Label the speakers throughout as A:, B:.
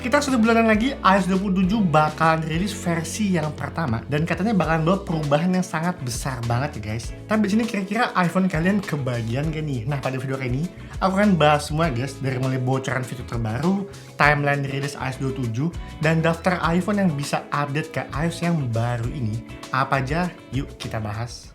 A: Sekitar 1 bulanan lagi, iOS 27 bakalan rilis versi yang pertama dan katanya bakalan bawa perubahan yang sangat besar banget ya guys. Tapi di sini kira-kira iPhone kalian kebagian gak nih? Nah, pada video kali ini aku akan bahas semua guys, dari mulai bocoran fitur terbaru, timeline rilis iOS 27, dan daftar iPhone yang bisa update ke iOS yang baru ini. Apa aja? Yuk kita bahas.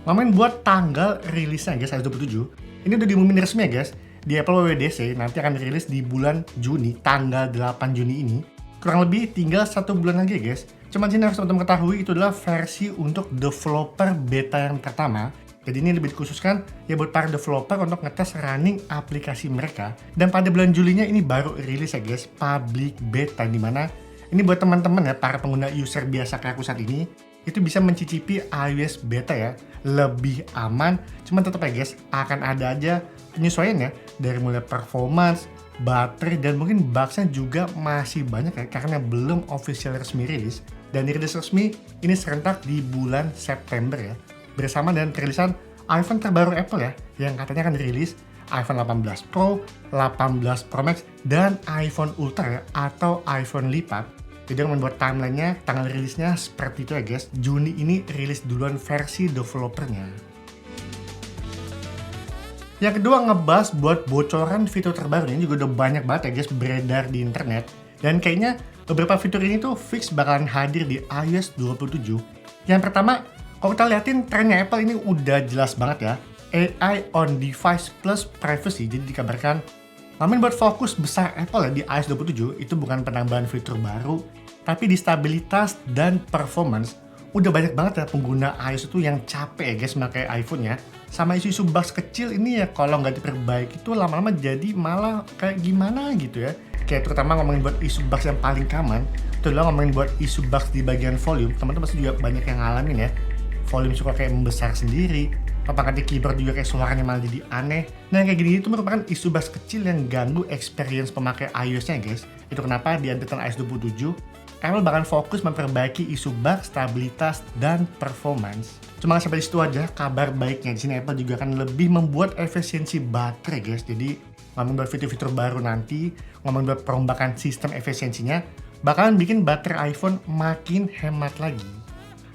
A: Ngomongin buat tanggal rilisnya guys, iOS 27, ini udah diumumin resmi ya guys. Di Apple WWDC nanti akan rilis di bulan Juni, tanggal 8 Juni ini. Kurang lebih tinggal 1 bulan lagi ya guys. Cuman sini harus teman-teman ketahui, itu adalah versi untuk developer beta yang pertama. Jadi ini lebih dikhususkan ya buat para developer untuk ngetes running aplikasi mereka. Dan pada bulan Julinya ini baru rilis ya guys, public beta, dimana ini buat teman-teman ya, para pengguna user biasa kayak aku saat ini, itu bisa mencicipi iOS beta ya, lebih aman. Cuman tetap ya guys, akan ada aja penyesuaian ya, dari mulai performance, baterai, dan mungkin bugsnya juga masih banyak ya, karena belum official resmi rilis. Dan rilis resmi ini serentak di bulan September ya, bersama dengan perilisan iPhone terbaru Apple ya, yang katanya akan rilis iPhone 18 Pro, 18 Pro Max, dan iPhone Ultra ya, atau iPhone lipat. Jadi membuat timelinenya, tanggal rilisnya seperti itu ya guys. Juni ini rilis duluan versi developernya. Yang kedua, ngebahas buat bocoran fitur terbaru. Ini juga udah banyak banget ya guys beredar di internet. Dan kayaknya beberapa fitur ini tuh fix bakalan hadir di iOS 27. Yang pertama, kalau kita liatin trennya Apple ini udah jelas banget ya. AI on device plus privacy. Jadi dikabarkan namun buat fokus besar Apple ya di iOS 27 itu bukan penambahan fitur baru, tapi di stabilitas dan performance. Udah banyak banget ya pengguna iOS itu yang capek ya guys memakai iPhone ya. Sama isu-isu bugs kecil ini ya, kalau nggak diperbaiki itu lama-lama jadi malah kayak gimana gitu ya. Kayak terutama ngomongin buat isu bugs yang paling common, itu adalah ngomongin buat isu bugs di bagian volume. Teman-teman pasti juga banyak yang ngalamin ya. Volume suka kayak membesar sendiri, apakah di keyboard juga kayak suaranya malah jadi aneh. Nah kayak gini itu merupakan isu bugs kecil yang ganggu experience pemakai iOS-nya guys. Itu kenapa di update iOS 27 Apple bakal fokus memperbaiki isu bug, stabilitas, dan performance. Cuma nggak sampai di situ aja, kabar baiknya di sini Apple juga akan lebih membuat efisiensi baterai guys. Jadi ngomongin buat fitur-fitur baru nanti, ngomongin buat perombakan sistem efisiensinya, bakalan bikin baterai iPhone makin hemat lagi.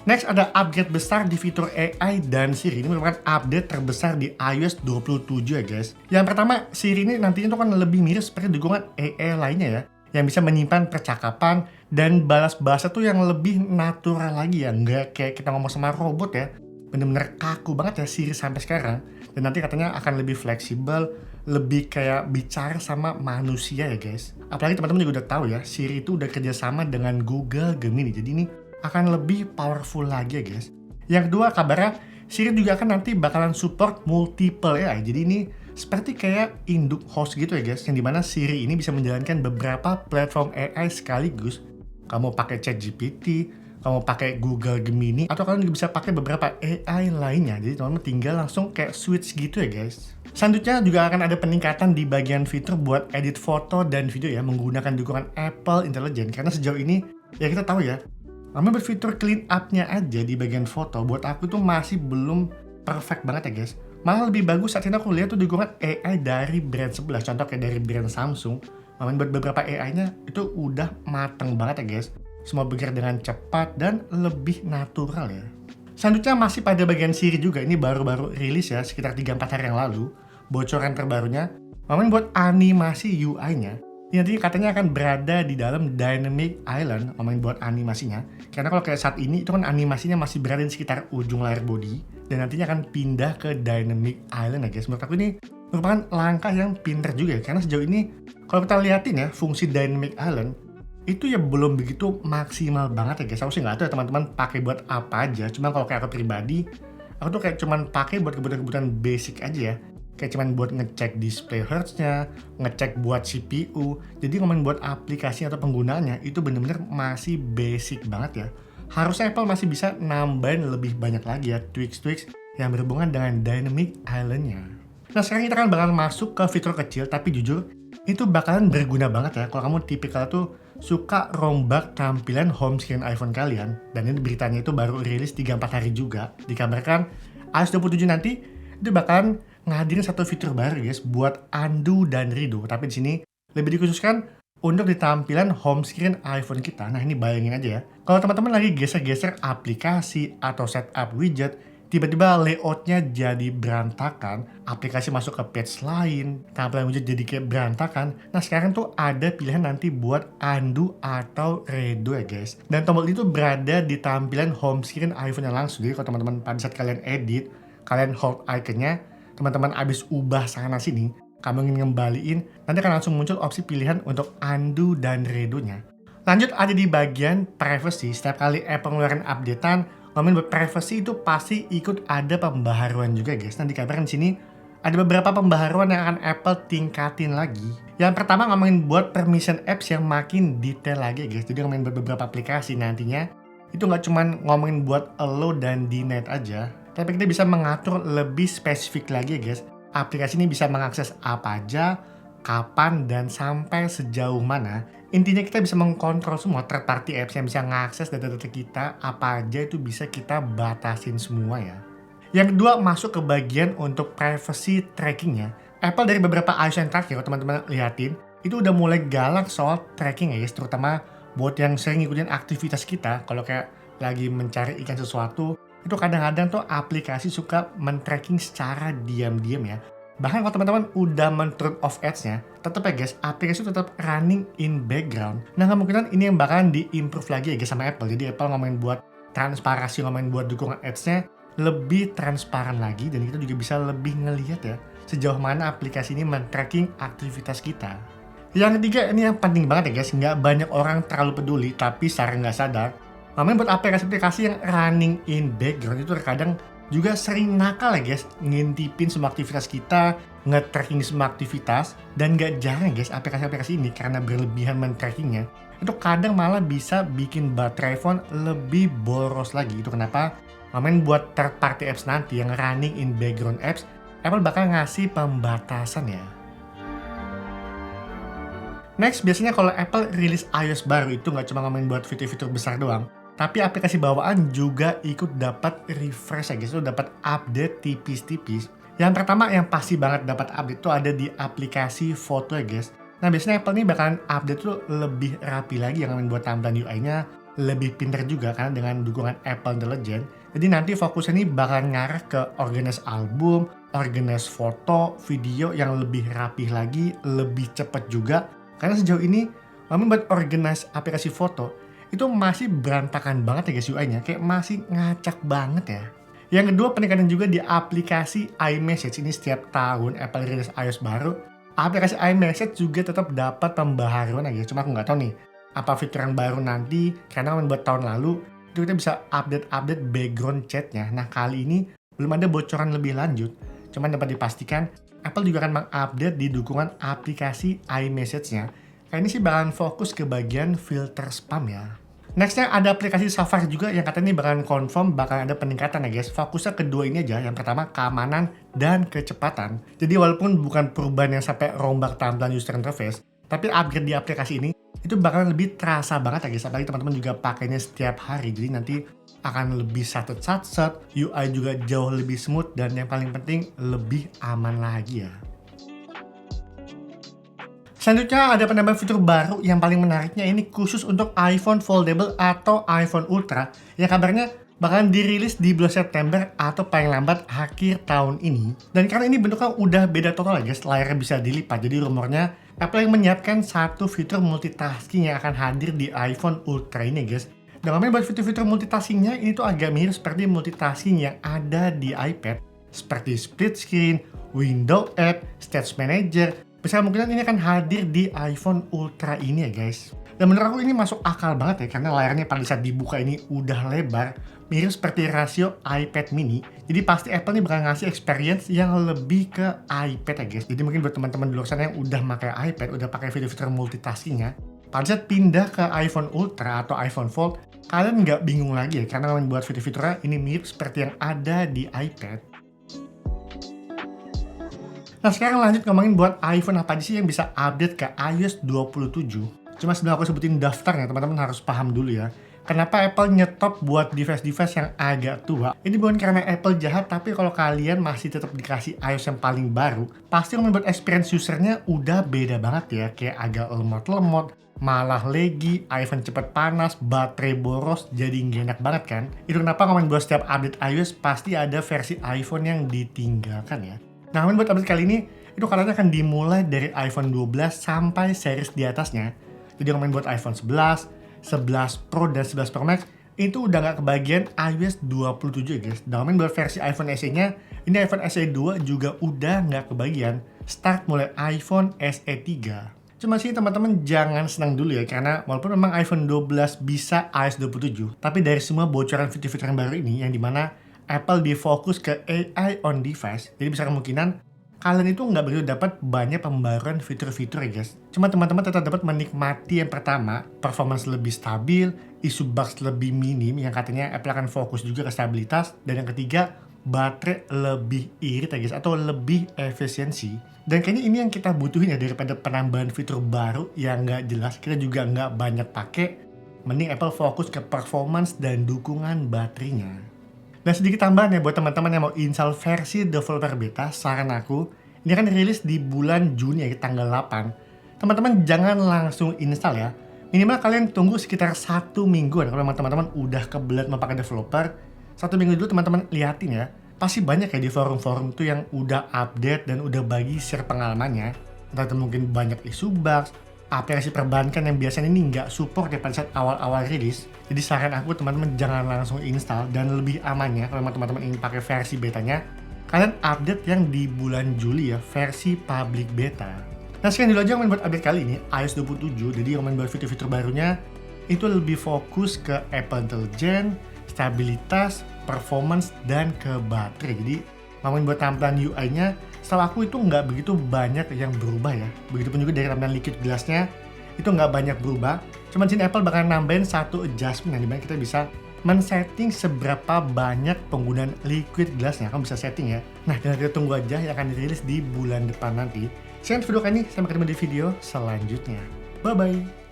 A: Next, ada upgrade besar di fitur AI dan Siri. Ini merupakan update terbesar di iOS 27 ya guys. Yang pertama, Siri ini nantinya tuh kan lebih mirip seperti dukungan AI lainnya ya, yang bisa menyimpan percakapan dan balas bahasa tuh yang lebih natural lagi ya. Nggak kayak kita ngomong sama robot ya. Bener-bener kaku banget ya Siri sampai sekarang. Dan nanti katanya akan lebih fleksibel, lebih kayak bicara sama manusia ya guys. Apalagi teman-teman juga udah tahu ya, Siri itu udah kerjasama dengan Google Gemini. Jadi ini akan lebih powerful lagi ya guys. Yang kedua, kabarnya Siri juga akan nanti bakalan support multiple AI. Jadi ini seperti kayak induk host gitu ya guys, yang dimana Siri ini bisa menjalankan beberapa platform AI sekaligus. Kamu pakai ChatGPT, kamu pakai Google Gemini, atau kalian juga bisa pakai beberapa AI lainnya. Jadi teman-teman tinggal langsung kayak switch gitu ya guys. Selanjutnya juga akan ada peningkatan di bagian fitur buat edit foto dan video ya, menggunakan dukungan Apple Intelligence. Karena sejauh ini ya kita tahu ya, namun berfitur clean up-nya aja di bagian foto, buat aku tuh masih belum perfect banget ya guys. Malah lebih bagus saat ini aku lihat tuh dukungan AI dari brand sebelah, contoh kayak dari brand Samsung. Namun buat beberapa AI-nya itu udah mateng banget ya guys. Semua bergerak dengan cepat dan lebih natural ya. Selanjutnya masih pada bagian Siri juga, ini baru-baru rilis ya, sekitar 3-4 hari yang lalu. Bocoran terbarunya, namun buat animasi UI-nya, ini nanti katanya akan berada di dalam Dynamic Island, ngomongin buat animasinya. Karena kalau kayak saat ini, itu kan animasinya masih berada di sekitar ujung layar body, dan nantinya akan pindah ke Dynamic Island ya guys. Menurut aku ini merupakan langkah yang pinter juga ya, karena sejauh ini, kalau kita liatin ya, fungsi Dynamic Island, itu ya belum begitu maksimal banget ya guys. Aku sih nggak tahu ya teman-teman pakai buat apa aja, cuma kalau kayak aku pribadi, aku tuh kayak cuman pakai buat kebutuhan-kebutuhan basic aja ya. Kayak cuman buat ngecek display hertz-nya, ngecek buat CPU. Jadi ngomongin buat aplikasi atau penggunaannya, itu bener-bener masih basic banget ya. Harusnya Apple masih bisa nambahin lebih banyak lagi ya tweaks-tweaks yang berhubungan dengan Dynamic Island-nya. Nah sekarang kita bakal masuk ke fitur kecil, tapi jujur itu bakalan berguna banget ya kalau kamu tipikal tuh suka rombak tampilan home screen iPhone kalian. Dan ini beritanya itu baru rilis 3-4 hari juga. Dikabarkan iOS 27 nanti itu bakalan ngadirin satu fitur baru guys buat undo dan redo. Tapi di sini lebih dikhususkan untuk di tampilan home screen iPhone kita. Nah ini bayangin aja ya, kalau teman-teman lagi geser-geser aplikasi atau setup widget, tiba-tiba layoutnya jadi berantakan, aplikasi masuk ke page lain, tampilan widget jadi kayak berantakan. Nah sekarang tuh ada pilihan nanti buat undo atau redo ya guys. Dan tombol itu berada di tampilan home screen iPhone yang langsung. Jadi kalau teman-teman pada saat kalian edit, kalian hold iconnya, teman-teman abis ubah sana sini, kamu ingin ngembaliin, nanti akan langsung muncul opsi pilihan untuk undo dan redo-nya. Lanjut ada di bagian privacy. Setiap kali Apple ngeluarin updatean, ngomongin buat privacy itu pasti ikut ada pembaharuan juga guys. Nah dikabarkan di sini ada beberapa pembaharuan yang akan Apple tingkatin lagi. Yang pertama ngomongin buat permission apps yang makin detail lagi guys. Jadi ngomongin buat beberapa aplikasi nantinya itu nggak cuman ngomongin buat allow dan deny aja, tapi kita bisa mengatur lebih spesifik lagi guys. Aplikasi ini bisa mengakses apa aja, kapan, dan sampai sejauh mana. Intinya kita bisa mengkontrol semua third party apps yang bisa mengakses data-data kita, apa aja itu bisa kita batasin semua ya. Yang kedua masuk ke bagian untuk privacy trackingnya. Apple dari beberapa iOS yang terakhir, teman-teman liatin, itu udah mulai galak soal tracking ya guys, terutama buat yang sering ngikutin aktivitas kita. Kalau kayak lagi mencari ikan sesuatu, itu kadang-kadang tuh aplikasi suka men-tracking secara diam-diam ya. Bahkan kalau teman-teman udah men-turn off ads-nya, tetap ya guys, aplikasi itu tetap running in background. Nah kemungkinan ini yang bakalan di-improve lagi ya guys sama Apple. Jadi Apple ngomongin buat transparansi, ngomongin buat dukungan ads-nya lebih transparan lagi, dan kita juga bisa lebih ngelihat ya sejauh mana aplikasi ini men-tracking aktivitas kita. Yang ketiga ini yang penting banget ya guys, nggak banyak orang terlalu peduli, tapi secara nggak sadar, ngomongin buat aplikasi-aplikasi yang running in background itu terkadang juga sering nakal ya guys, ngintipin semua aktivitas kita, nge-tracking semua aktivitas, dan gak jarang guys aplikasi-aplikasi ini karena berlebihan men-trackingnya, itu kadang malah bisa bikin baterai phone lebih boros lagi. Itu kenapa ngomongin buat third party apps nanti yang running in background apps, Apple bakal ngasih pembatasan ya. Next, biasanya kalau Apple rilis iOS baru itu nggak cuma ngomongin buat fitur-fitur besar doang, tapi aplikasi bawaan juga ikut dapat refresh ya guys, itu dapat update tipis-tipis. Yang pertama yang pasti banget dapat update itu ada di aplikasi foto ya guys. Nah biasanya Apple nih bakalan update tuh lebih rapi lagi, yang buat tampilan UI-nya lebih pinter juga karena dengan dukungan Apple Intelligence. Jadi nanti fokusnya nih bakalan ngarah ke organize album, organize foto, video yang lebih rapih lagi, lebih cepat juga. Karena sejauh ini, buat organize aplikasi foto, itu masih berantakan banget ya guys UI-nya, kayak masih ngacak banget ya. Yang kedua peningkatan juga di aplikasi iMessage. Ini setiap tahun Apple rilis iOS baru, aplikasi iMessage juga tetap dapat pembaharuan ya guys. Cuma aku nggak tahu nih, apa fitur yang baru nanti, karena buat tahun lalu, itu kita bisa update background chatnya. Nah kali ini belum ada bocoran lebih lanjut, cuman dapat dipastikan Apple juga akan mengupdate di dukungan aplikasi iMessage-nya. Kayak ini sih bakalan fokus ke bagian filter spam ya. Nextnya ada aplikasi Safari juga yang katanya bakalan confirm bakal ada peningkatan ya guys. Fokusnya kedua ini aja. Yang pertama keamanan dan kecepatan. Jadi walaupun bukan perubahan yang sampai rombak tampilan user interface, tapi upgrade di aplikasi ini itu bakalan lebih terasa banget ya guys. Apalagi teman-teman juga pakainya setiap hari. Jadi nanti akan lebih satset, UI juga jauh lebih smooth, dan yang paling penting lebih aman lagi ya. Selanjutnya ada penambahan fitur baru yang paling menariknya, ini khusus untuk iPhone Foldable atau iPhone Ultra yang kabarnya bakalan dirilis di bulan September atau paling lambat akhir tahun ini. Dan karena ini bentuknya udah beda total ya guys, layarnya bisa dilipat. Jadi rumornya Apple yang menyiapkan satu fitur multitasking yang akan hadir di iPhone Ultra ini guys. Dan ngomongin buat fitur-fitur multitaskingnya, ini tuh agak mirip seperti multitasking yang ada di iPad, seperti split screen, window app, stage manager. Bisa kemungkinan ini akan hadir di iPhone Ultra ini ya guys. Dan menurut aku ini masuk akal banget ya, karena layarnya pada saat dibuka ini udah lebar, mirip seperti rasio iPad mini. Jadi pasti Apple nih bakal ngasih experience yang lebih ke iPad ya guys. Jadi mungkin buat teman-teman di luar sana yang udah pakai iPad, udah pakai fitur-fitur multitaskingnya, pada saat pindah ke iPhone Ultra atau iPhone Fold, kalian nggak bingung lagi ya, karena buat fitur-fiturnya ini mirip seperti yang ada di iPad. Nah sekarang lanjut ngomongin buat iPhone apa aja sih yang bisa update ke iOS 27. Cuma sebelum aku sebutin daftarnya, teman-teman harus paham dulu ya. Kenapa Apple nyetop buat device-device yang agak tua? Ini bukan karena Apple jahat, tapi kalau kalian masih tetap dikasih iOS yang paling baru, pasti membuat experience usernya udah beda banget ya. Kayak agak lemot-lemot, malah laggy, iPhone cepet panas, baterai boros, jadi nggak enak banget kan? Itu kenapa ngomongin buat setiap update iOS pasti ada versi iPhone yang ditinggalkan ya. Nah, buat update kali ini, itu kalian akan dimulai dari iPhone 12 sampai series di atasnya. Jadi ngomongin buat iPhone 11, 11 Pro dan 11 Pro Max itu udah nggak kebagian iOS 27 ya guys. Dan ngomongin buat versi iPhone SE-nya, ini iPhone SE 2 juga udah nggak kebagian start mulai iPhone SE 3. Cuma sih teman-teman jangan senang dulu ya, karena walaupun memang iPhone 12 bisa iOS 27, tapi dari semua bocoran fitur-fitur yang baru ini yang dimana Apple difokus ke AI on device, jadi besar kemungkinan kalian itu nggak begitu dapat banyak pembaruan fitur-fitur ya guys. Cuma teman-teman tetap dapat menikmati yang pertama, performance lebih stabil, isu bugs lebih minim yang katanya Apple akan fokus juga ke stabilitas, dan yang ketiga, baterai lebih irit ya guys, atau lebih efisiensi. Dan kayaknya ini yang kita butuhin ya, daripada penambahan fitur baru yang nggak jelas, kita juga nggak banyak pakai, mending Apple fokus ke performance dan dukungan baterainya. Dan sedikit tambahan ya buat teman-teman yang mau install versi developer beta, saran aku, ini kan rilis di bulan Juni ya, tanggal 8. Teman-teman jangan langsung install ya. Minimal kalian tunggu sekitar 1 minggu kalau memang teman-teman udah kebelet mau pakai developer. 1 minggu dulu teman-teman liatin ya. Pasti banyak ya di forum-forum tuh yang udah update dan udah bagi share pengalamannya. Entah itu mungkin banyak isu bugs, aplikasi perbankan yang biasanya ini nggak support ya pada saat awal-awal rilis. Jadi saran aku teman-teman jangan langsung install, dan lebih amannya kalau teman-teman ingin pakai versi betanya, kalian update yang di bulan Juli ya, versi public beta. Nah sekian dulu aja yang buat update kali ini, iOS 27, jadi yang buat fitur-fitur barunya itu lebih fokus ke Apple Intelligence, stabilitas, performance, dan ke baterai. Jadi ngomongin buat tampilan UI-nya, setahu aku itu nggak begitu banyak yang berubah ya. Begitupun juga dari tampilan liquid glass-nya, itu nggak banyak berubah. Cuman sini Apple bakal nambahin satu adjustment yang dimana kita bisa men-setting seberapa banyak penggunaan liquid glass-nya. Kamu bisa setting ya. Nah, dan kita tunggu aja yang akan dirilis di bulan depan nanti. Sekian video kali ini, sampai ketemu di video selanjutnya. Bye-bye!